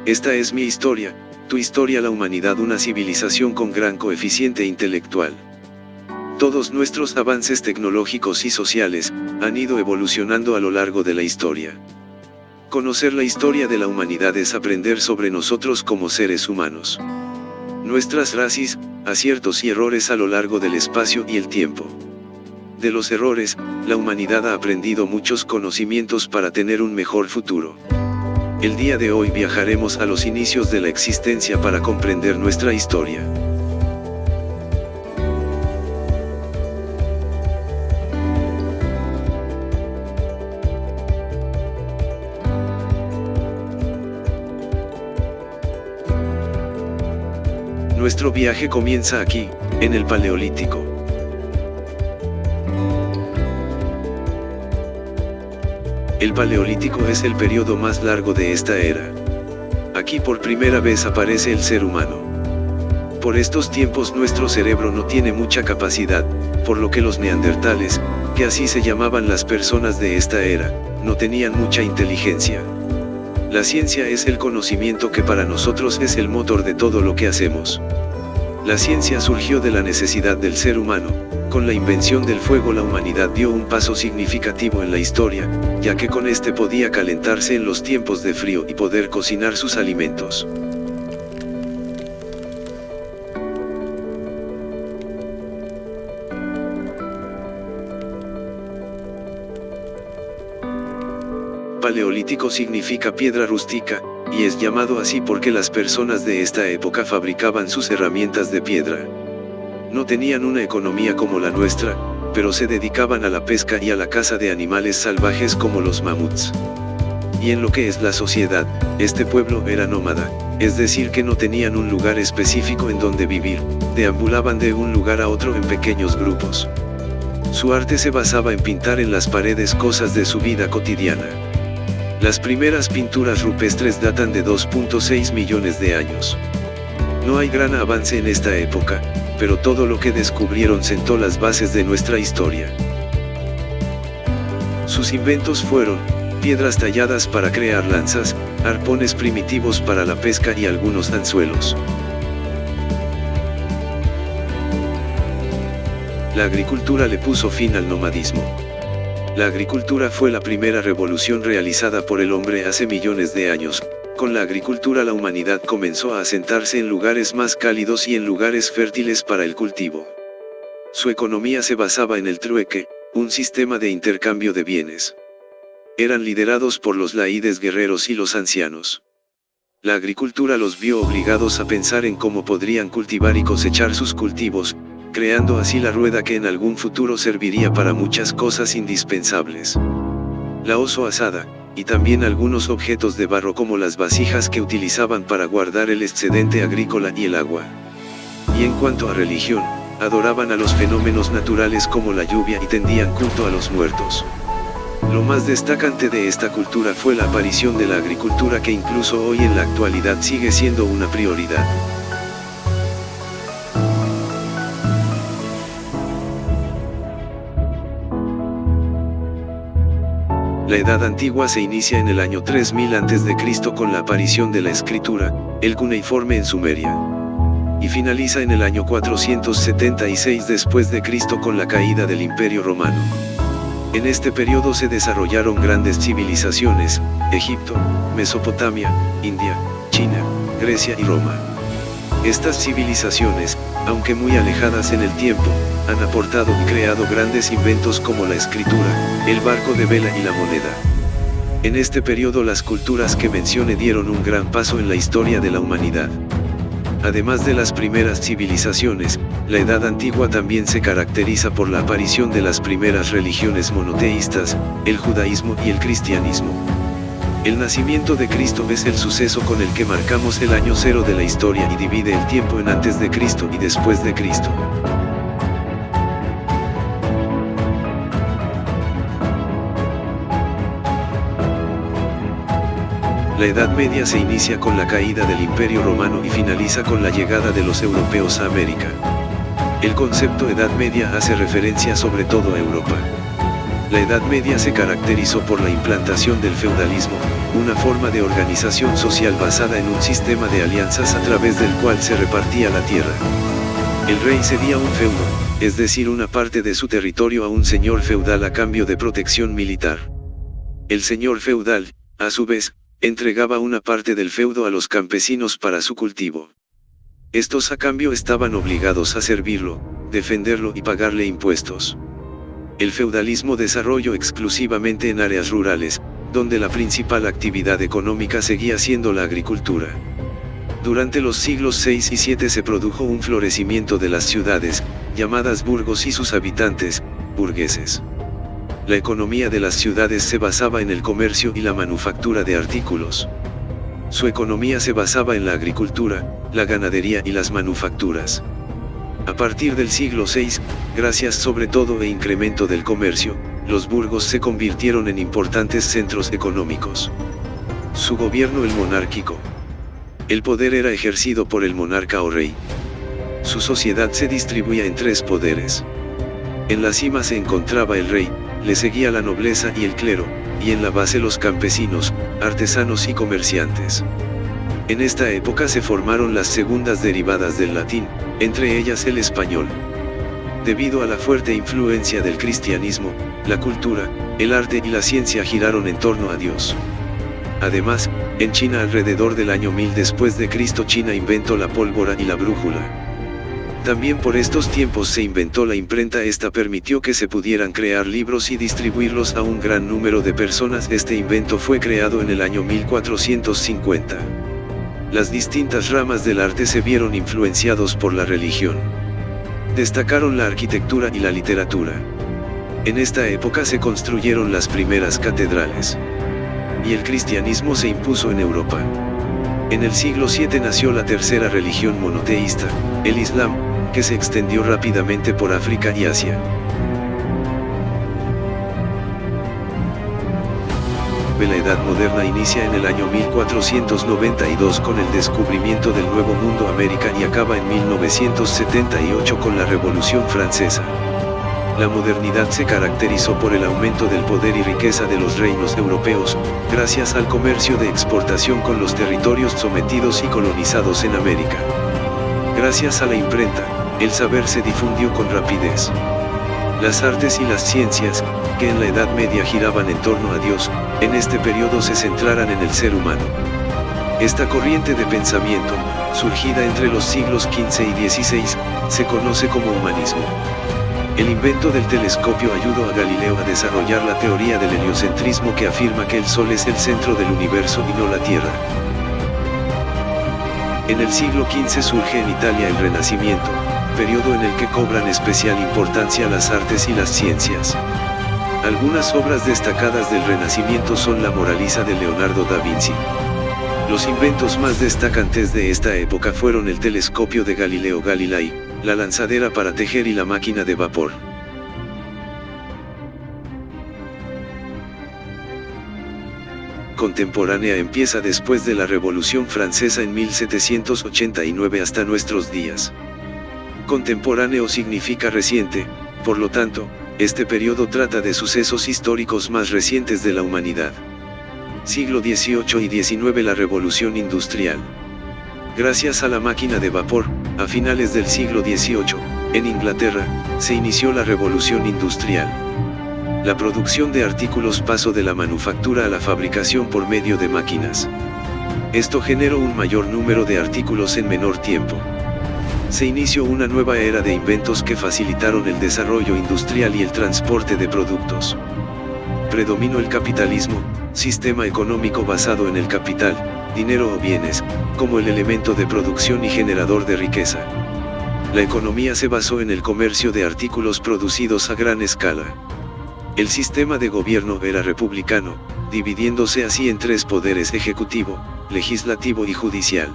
Esta es mi historia, tu historia, la humanidad, una civilización con gran coeficiente intelectual. Todos nuestros avances tecnológicos y sociales han ido evolucionando a lo largo de la historia. Conocer la historia de la humanidad es aprender sobre nosotros como seres humanos. Nuestras raíces, aciertos y errores a lo largo del espacio y el tiempo. De los errores, la humanidad ha aprendido muchos conocimientos para tener un mejor futuro. El día de hoy viajaremos a los inicios de la existencia para comprender nuestra historia. Nuestro viaje comienza aquí, en el Paleolítico. El Paleolítico es el periodo más largo de esta era. Aquí por primera vez aparece el ser humano. Por estos tiempos nuestro cerebro no tiene mucha capacidad, por lo que los neandertales, que así se llamaban las personas de esta era, no tenían mucha inteligencia. La ciencia es el conocimiento que para nosotros es el motor de todo lo que hacemos. La ciencia surgió de la necesidad del ser humano. Con la invención del fuego la humanidad dio un paso significativo en la historia, ya que con este podía calentarse en los tiempos de frío y poder cocinar sus alimentos. Paleolítico significa piedra rústica, y es llamado así porque las personas de esta época fabricaban sus herramientas de piedra. No tenían una economía como la nuestra, pero se dedicaban a la pesca y a la caza de animales salvajes como los mamuts. Y en lo que es la sociedad, este pueblo era nómada, es decir que no tenían un lugar específico en donde vivir, deambulaban de un lugar a otro en pequeños grupos. Su arte se basaba en pintar en las paredes cosas de su vida cotidiana. Las primeras pinturas rupestres datan de 2.6 millones de años. No hay gran avance en esta época, pero todo lo que descubrieron sentó las bases de nuestra historia. Sus inventos fueron piedras talladas para crear lanzas, arpones primitivos para la pesca y algunos anzuelos. La agricultura le puso fin al nomadismo. La agricultura fue la primera revolución realizada por el hombre hace millones de años. Con la agricultura la humanidad comenzó a asentarse en lugares más cálidos y en lugares fértiles para el cultivo. Su economía se basaba en el trueque, un sistema de intercambio de bienes. Eran liderados por los laídes guerreros y los ancianos. La agricultura los vio obligados a pensar en cómo podrían cultivar y cosechar sus cultivos, creando así la rueda que en algún futuro serviría para muchas cosas indispensables. La oso asada, y también algunos objetos de barro como las vasijas que utilizaban para guardar el excedente agrícola y el agua. Y en cuanto a religión, adoraban a los fenómenos naturales como la lluvia y tendían culto a los muertos. Lo más destacante de esta cultura fue la aparición de la agricultura, que incluso hoy en la actualidad sigue siendo una prioridad. La Edad Antigua se inicia en el año 3000 a.C. con la aparición de la escritura, el cuneiforme en Sumeria. Y finaliza en el año 476 después de Cristo con la caída del Imperio Romano. En este periodo se desarrollaron grandes civilizaciones: Egipto, Mesopotamia, India, China, Grecia y Roma. Estas civilizaciones, aunque muy alejadas en el tiempo, han aportado y creado grandes inventos como la escritura, el barco de vela y la moneda. En este periodo las culturas que mencioné dieron un gran paso en la historia de la humanidad. Además de las primeras civilizaciones, la Edad Antigua también se caracteriza por la aparición de las primeras religiones monoteístas, el judaísmo y el cristianismo. El nacimiento de Cristo es el suceso con el que marcamos el año cero de la historia y divide el tiempo en antes de Cristo y después de Cristo. La Edad Media se inicia con la caída del Imperio Romano y finaliza con la llegada de los europeos a América. El concepto Edad Media hace referencia sobre todo a Europa. La Edad Media se caracterizó por la implantación del feudalismo, una forma de organización social basada en un sistema de alianzas a través del cual se repartía la tierra. El rey cedía un feudo, es decir, una parte de su territorio a un señor feudal a cambio de protección militar. El señor feudal, a su vez, entregaba una parte del feudo a los campesinos para su cultivo. Estos a cambio estaban obligados a servirlo, defenderlo y pagarle impuestos. El feudalismo desarrolló exclusivamente en áreas rurales, donde la principal actividad económica seguía siendo la agricultura. Durante los siglos VI y VII se produjo un florecimiento de las ciudades, llamadas burgos y sus habitantes, burgueses. La economía de las ciudades se basaba en el comercio y la manufactura de artículos. Su economía se basaba en la agricultura, la ganadería y las manufacturas. A partir del siglo VI, gracias sobre todo e incremento del comercio, los burgos se convirtieron en importantes centros económicos. Su gobierno el monárquico. El poder era ejercido por el monarca o rey. Su sociedad se distribuía en tres poderes. En la cima se encontraba el rey, le seguía la nobleza y el clero, y en la base los campesinos, artesanos y comerciantes. En esta época se formaron las segundas derivadas del latín, entre ellas el español. Debido a la fuerte influencia del cristianismo, la cultura, el arte y la ciencia giraron en torno a Dios. Además, en China alrededor del año 1000 después de Cristo China inventó la pólvora y la brújula. También por estos tiempos se inventó la imprenta. Esta permitió que se pudieran crear libros y distribuirlos a un gran número de personas. Este invento fue creado en el año 1450. Las distintas ramas del arte se vieron influenciados por la religión. Destacaron la arquitectura y la literatura. En esta época se construyeron las primeras catedrales. Y el cristianismo se impuso en Europa. En el siglo VII nació la tercera religión monoteísta, el Islam, que se extendió rápidamente por África y Asia. La Edad Moderna inicia en el año 1492 con el descubrimiento del Nuevo Mundo América y acaba en 1978 con la Revolución Francesa. La modernidad se caracterizó por el aumento del poder y riqueza de los reinos europeos, gracias al comercio de exportación con los territorios sometidos y colonizados en América. Gracias a la imprenta, el saber se difundió con rapidez. Las artes y las ciencias, que en la Edad Media giraban en torno a Dios, en este periodo se centraran en el ser humano. Esta corriente de pensamiento, surgida entre los siglos XV y XVI, se conoce como humanismo. El invento del telescopio ayudó a Galileo a desarrollar la teoría del heliocentrismo, que afirma que el Sol es el centro del universo y no la Tierra. En el siglo XV surge en Italia el Renacimiento, periodo en el que cobran especial importancia las artes y las ciencias. Algunas obras destacadas del Renacimiento son la Mona Lisa de Leonardo da Vinci. Los inventos más destacantes de esta época fueron el telescopio de Galileo Galilei, la lanzadera para tejer y la máquina de vapor. Contemporánea empieza después de la Revolución Francesa en 1789 hasta nuestros días. Contemporáneo significa reciente, por lo tanto, este periodo trata de sucesos históricos más recientes de la humanidad. Siglo XVIII y XIX. La Revolución Industrial. Gracias a la máquina de vapor, a finales del siglo XVIII, en Inglaterra, se inició la Revolución Industrial. La producción de artículos pasó de la manufactura a la fabricación por medio de máquinas. Esto generó un mayor número de artículos en menor tiempo. Se inició una nueva era de inventos que facilitaron el desarrollo industrial y el transporte de productos. Predominó el capitalismo, sistema económico basado en el capital, dinero o bienes, como el elemento de producción y generador de riqueza. La economía se basó en el comercio de artículos producidos a gran escala. El sistema de gobierno era republicano, dividiéndose así en tres poderes: ejecutivo, legislativo y judicial.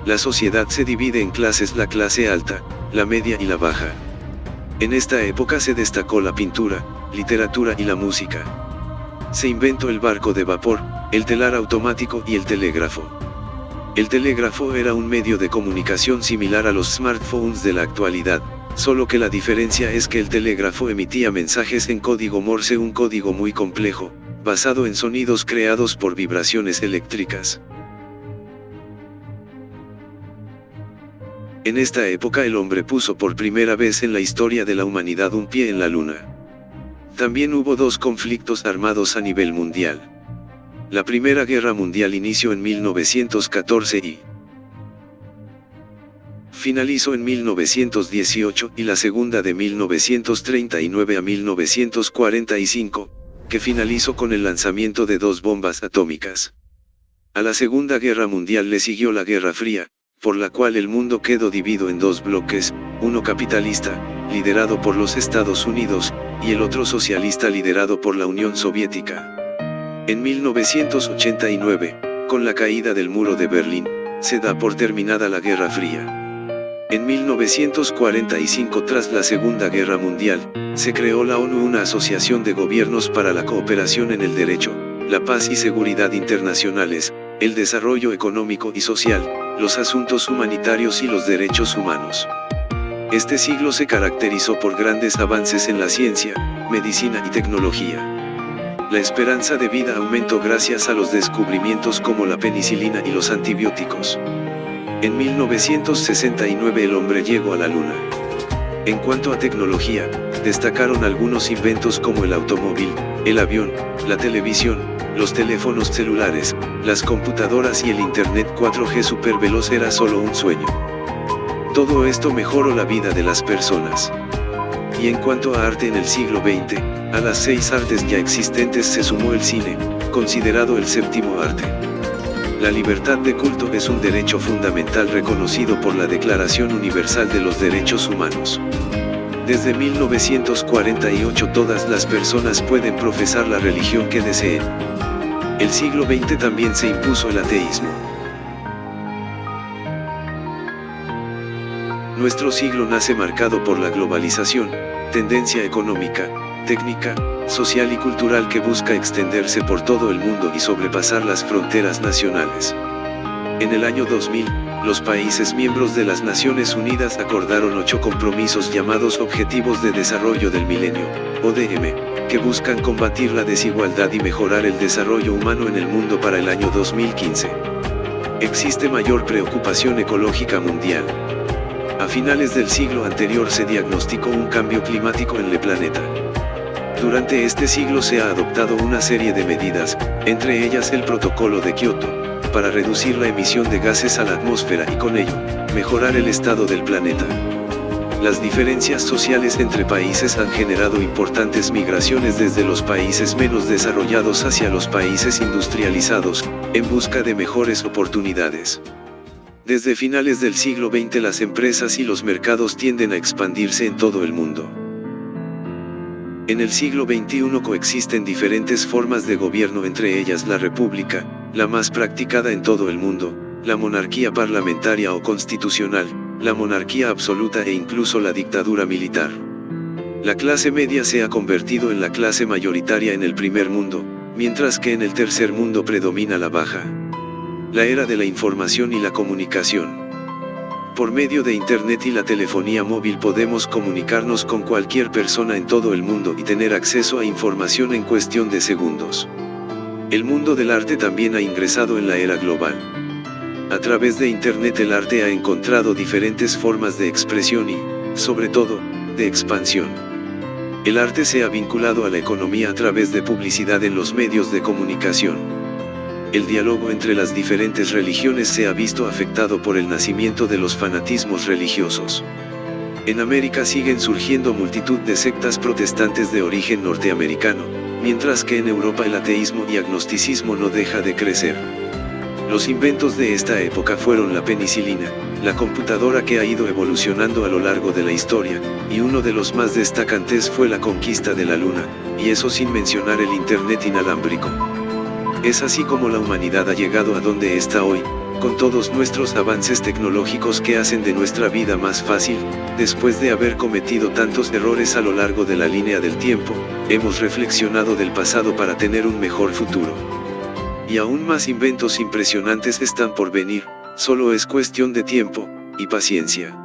La sociedad se divide en clases: la clase alta, la media y la baja. En esta época se destacó la pintura, literatura y la música. Se inventó el barco de vapor, el telar automático y el telégrafo. El telégrafo era un medio de comunicación similar a los smartphones de la actualidad, solo que la diferencia es que el telégrafo emitía mensajes en código Morse, un código muy complejo, basado en sonidos creados por vibraciones eléctricas. En esta época el hombre puso por primera vez en la historia de la humanidad un pie en la luna. También hubo dos conflictos armados a nivel mundial. La Primera Guerra Mundial inició en 1914 y finalizó en 1918, y la segunda de 1939 a 1945, que finalizó con el lanzamiento de dos bombas atómicas. A la Segunda Guerra Mundial le siguió la Guerra Fría, por la cual el mundo quedó dividido en dos bloques, uno capitalista, liderado por los Estados Unidos, y el otro socialista liderado por la Unión Soviética. En 1989, con la caída del muro de Berlín, se da por terminada la Guerra Fría. En 1945, tras la Segunda Guerra Mundial, se creó la ONU, una asociación de gobiernos para la cooperación en el derecho, la paz y seguridad internacionales, el desarrollo económico y social, los asuntos humanitarios y los derechos humanos. Este siglo se caracterizó por grandes avances en la ciencia, medicina y tecnología. La esperanza de vida aumentó gracias a los descubrimientos como la penicilina y los antibióticos. En 1969 el hombre llegó a la Luna. En cuanto a tecnología, destacaron algunos inventos como el automóvil, el avión, la televisión, los teléfonos celulares, las computadoras y el Internet 4G superveloz era solo un sueño. Todo esto mejoró la vida de las personas. Y en cuanto a arte en el siglo XX, a las 6 artes ya existentes se sumó el cine, considerado el séptimo arte. La libertad de culto es un derecho fundamental reconocido por la Declaración Universal de los Derechos Humanos. Desde 1948 todas las personas pueden profesar la religión que deseen. El siglo XX también se impuso el ateísmo. Nuestro siglo nace marcado por la globalización, tendencia económica, técnica, social y cultural que busca extenderse por todo el mundo y sobrepasar las fronteras nacionales. En el año 2000, los países miembros de las Naciones Unidas acordaron 8 compromisos llamados Objetivos de Desarrollo del Milenio, ODM, que buscan combatir la desigualdad y mejorar el desarrollo humano en el mundo para el año 2015. Existe mayor preocupación ecológica mundial. A finales del siglo anterior se diagnosticó un cambio climático en el planeta. Durante este siglo se ha adoptado una serie de medidas, entre ellas el Protocolo de Kioto, para reducir la emisión de gases a la atmósfera y con ello, mejorar el estado del planeta. Las diferencias sociales entre países han generado importantes migraciones desde los países menos desarrollados hacia los países industrializados, en busca de mejores oportunidades. Desde finales del siglo XX las empresas y los mercados tienden a expandirse en todo el mundo. En el siglo XXI coexisten diferentes formas de gobierno, entre ellas la república, la más practicada en todo el mundo, la monarquía parlamentaria o constitucional, la monarquía absoluta e incluso la dictadura militar. La clase media se ha convertido en la clase mayoritaria en el primer mundo, mientras que en el tercer mundo predomina la baja. La era de la información y la comunicación. Por medio de Internet y la telefonía móvil podemos comunicarnos con cualquier persona en todo el mundo y tener acceso a información en cuestión de segundos. El mundo del arte también ha ingresado en la era global. A través de Internet el arte ha encontrado diferentes formas de expresión y, sobre todo, de expansión. El arte se ha vinculado a la economía a través de publicidad en los medios de comunicación. El diálogo entre las diferentes religiones se ha visto afectado por el nacimiento de los fanatismos religiosos. En América siguen surgiendo multitud de sectas protestantes de origen norteamericano, mientras que en Europa el ateísmo y agnosticismo no deja de crecer. Los inventos de esta época fueron la penicilina, la computadora que ha ido evolucionando a lo largo de la historia, y uno de los más destacantes fue la conquista de la Luna, y eso sin mencionar el Internet inalámbrico. Es así como la humanidad ha llegado a donde está hoy, con todos nuestros avances tecnológicos que hacen de nuestra vida más fácil. Después de haber cometido tantos errores a lo largo de la línea del tiempo, hemos reflexionado del pasado para tener un mejor futuro. Y aún más inventos impresionantes están por venir, solo es cuestión de tiempo y paciencia.